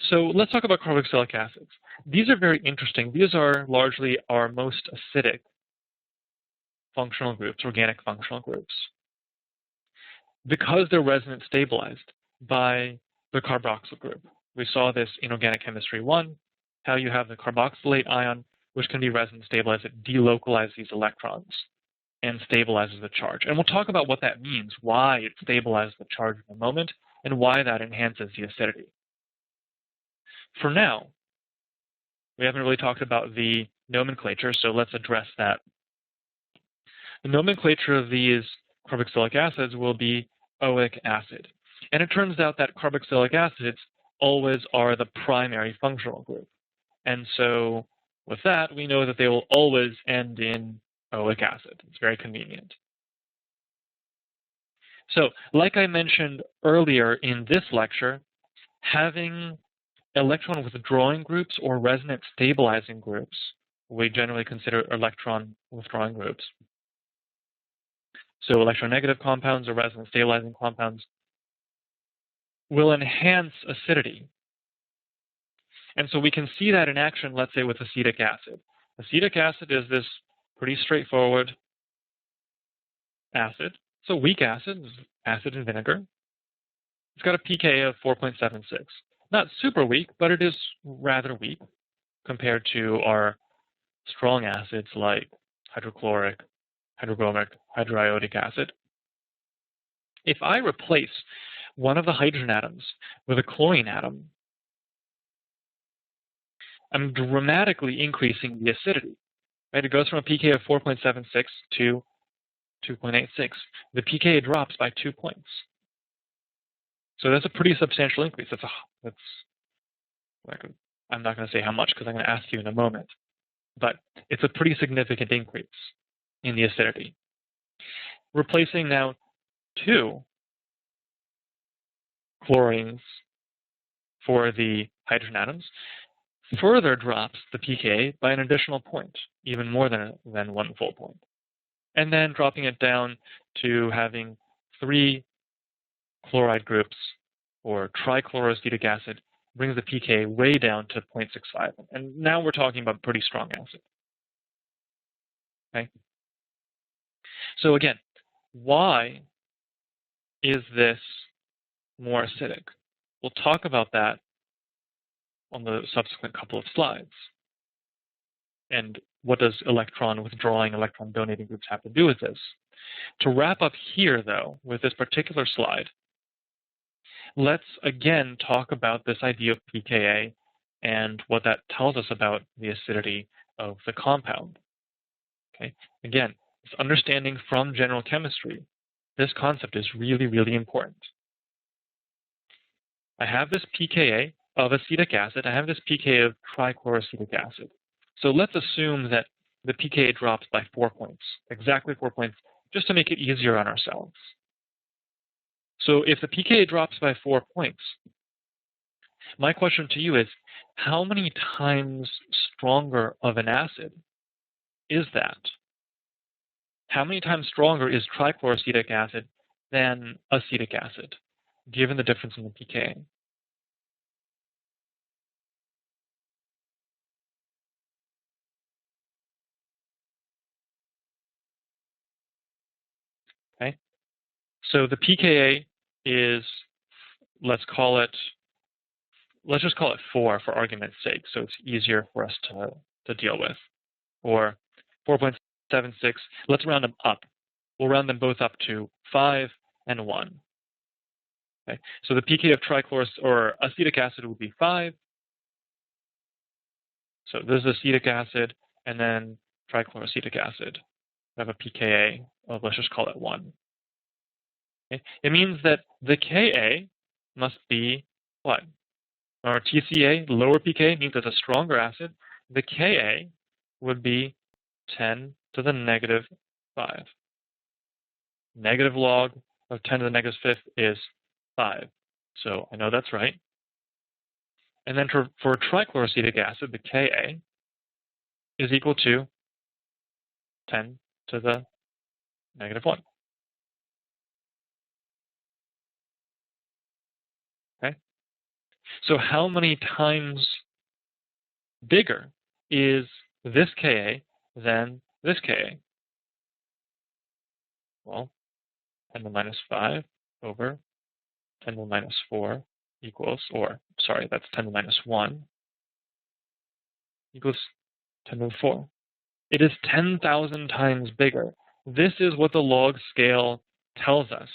So let's talk about carboxylic acids. These are very interesting. These are largely our most acidic functional groups, organic functional groups, because they're resonance stabilized by the carboxyl group. We saw this in Organic Chemistry 1, how you have the carboxylate ion, which can be resonance stabilized. It delocalizes these electrons and stabilizes the charge. And we'll talk about what that means, why it stabilizes the charge in a moment, and why that enhances the acidity. For now, we haven't really talked about the nomenclature, so let's address that. The nomenclature of these carboxylic acids will be oic acid. And it turns out that carboxylic acids always are the primary functional group. And so with that, we know that they will always end in oic acid. It's very convenient. So like I mentioned earlier in this lecture, having electron withdrawing groups or resonance stabilizing groups, we generally consider electron withdrawing groups. So electronegative compounds or resonance stabilizing compounds will enhance acidity. And so we can see that in action, let's say, with acetic acid. Acetic acid is this pretty straightforward acid. It's a weak acid, acid and vinegar. It's got a pKa of 4.76. Not super weak, but it is rather weak compared to our strong acids like hydrochloric, hydrobromic, hydroiodic acid. If I replace one of the hydrogen atoms with a chlorine atom, I'm dramatically increasing the acidity. Right? It goes from a pKa of 4.76 to 2.86. The pKa drops by 2 points. So that's a pretty substantial increase. I'm not going to say how much because I'm going to ask you in a moment. But it's a pretty significant increase in the acidity. Replacing now 2 chlorines for the hydrogen atoms further drops the pKa by an additional point, even more than 1 full point. And then dropping it down to having 3 chloride groups or trichloroacetic acid brings the pKa way down to 0.65. And now we're talking about pretty strong acid. Okay? So again, why is this more acidic? We'll talk about that on the subsequent couple of slides. And what does electron withdrawing, electron donating groups have to do with this? To wrap up here, though, with this particular slide, let's again talk about this idea of pKa and what that tells us about the acidity of the compound. Okay? Again, this understanding from general chemistry, this concept is really, really important. I have this pKa of acetic acid. I have this pKa of trichloroacetic acid. So let's assume that the pKa drops by 4 points, exactly 4 points, just to make it easier on ourselves. So if the pKa drops by 4 points, my question to you is, how many times stronger of an acid is that? How many times stronger is trichloroacetic acid than acetic acid, given the difference in the pKa? Okay, so the pKa is, let's just call it 4 for argument's sake, so it's easier for us to deal with. Or 4.76, let's round them up. We'll round them both up to 5 and 1. Okay, so the pKa of acetic acid would be 5. So this is acetic acid, and then trichloroacetic acid. We have a pKa of, let's just call it 1. Okay? It means that the Ka must be what? Our TCA, lower pKa, means it's a stronger acid. The Ka would be 10 to the negative 5. Negative log of 10 to the negative 5th is 5. So I know that's right. And then for trichloroacetic acid, the Ka is equal to 10 to the negative 1. Okay? So how many times bigger is this Ka than this Ka? Well, 10 to the minus 5 over 10 to the minus 4 equals, or sorry, that's 10 to the minus 1 equals 10 to the 4. It is 10,000 times bigger. This is what the log scale tells us.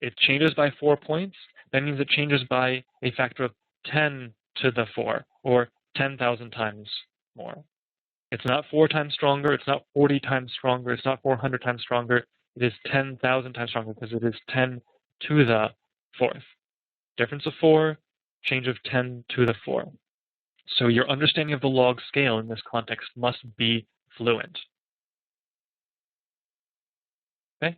It changes by 4 points. That means it changes by a factor of 10 to the 4, or 10,000 times more. It's not 4 times stronger. It's not 40 times stronger. It's not 400 times stronger. It is 10,000 times stronger because it is 10 to the 4th. Difference of 4, change of 10 to the 4. So your understanding of the log scale in this context must be fluent. Okay.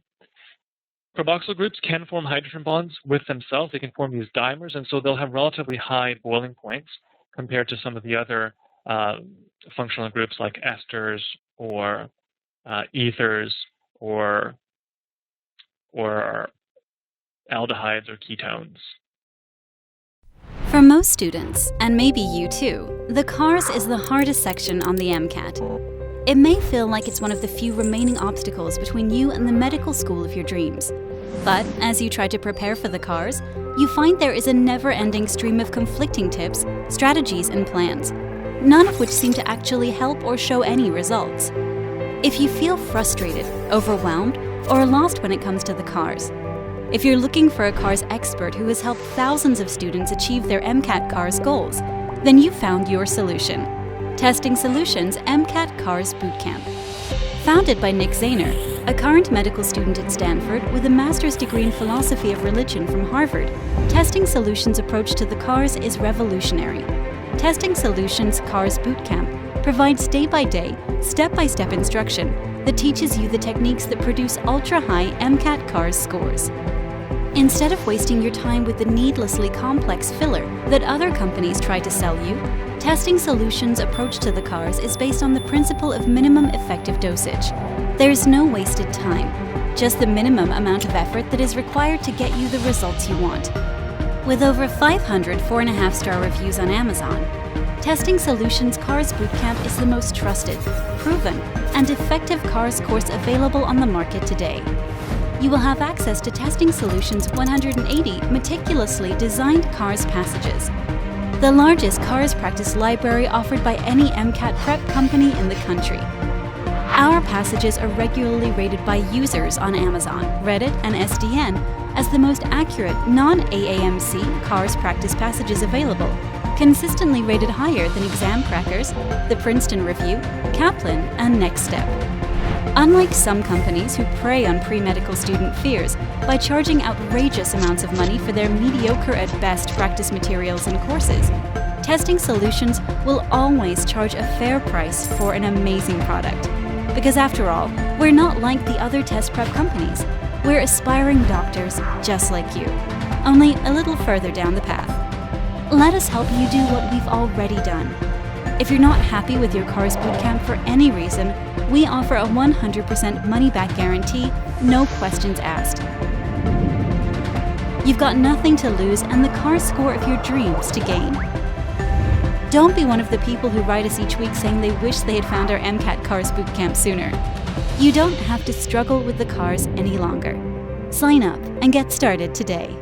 Carboxyl groups can form hydrogen bonds with themselves. They can form these dimers, and so they'll have relatively high boiling points compared to some of the other functional groups like esters or ethers or aldehydes or ketones. For most students, and maybe you too, the CARS is the hardest section on the MCAT. It may feel like it's one of the few remaining obstacles between you and the medical school of your dreams. But as you try to prepare for the CARS, you find there is a never-ending stream of conflicting tips, strategies, and plans, none of which seem to actually help or show any results. If you feel frustrated, overwhelmed, or lost when it comes to the CARS, if you're looking for a CARS expert who has helped thousands of students achieve their MCAT CARS goals, then you found your solution. Testing Solutions MCAT CARS Bootcamp. Founded by Nick Zahner, a current medical student at Stanford with a master's degree in philosophy of religion from Harvard, Testing Solutions' approach to the CARS is revolutionary. Testing Solutions CARS Bootcamp provides day-by-day, step-by-step instruction that teaches you the techniques that produce ultra-high MCAT CARS scores. Instead of wasting your time with the needlessly complex filler that other companies try to sell you, Testing Solutions' approach to the CARS is based on the principle of minimum effective dosage. There's no wasted time, just the minimum amount of effort that is required to get you the results you want. With over 500 4.5-star reviews on Amazon, Testing Solutions CARS Bootcamp is the most trusted, proven, and effective CARS course available on the market today. You will have access to Testing Solutions' 180 meticulously designed CARS passages, the largest CARS practice library offered by any MCAT prep company in the country. Our passages are regularly rated by users on Amazon, Reddit, and SDN as the most accurate non-AAMC CARS practice passages available, consistently rated higher than Exam Crackers, the Princeton Review, Kaplan, and Next Step. Unlike some companies who prey on pre-medical student fears by charging outrageous amounts of money for their mediocre at best practice materials and courses, Testing Solutions will always charge a fair price for an amazing product. Because after all, we're not like the other test prep companies. We're aspiring doctors just like you, only a little further down the path. Let us help you do what we've already done. If you're not happy with your CARS Bootcamp for any reason, we offer a 100% money-back guarantee, no questions asked. You've got nothing to lose and the CARS score of your dreams to gain. Don't be one of the people who write us each week saying they wish they had found our MCAT CARS Bootcamp sooner. You don't have to struggle with the CARS any longer. Sign up and get started today.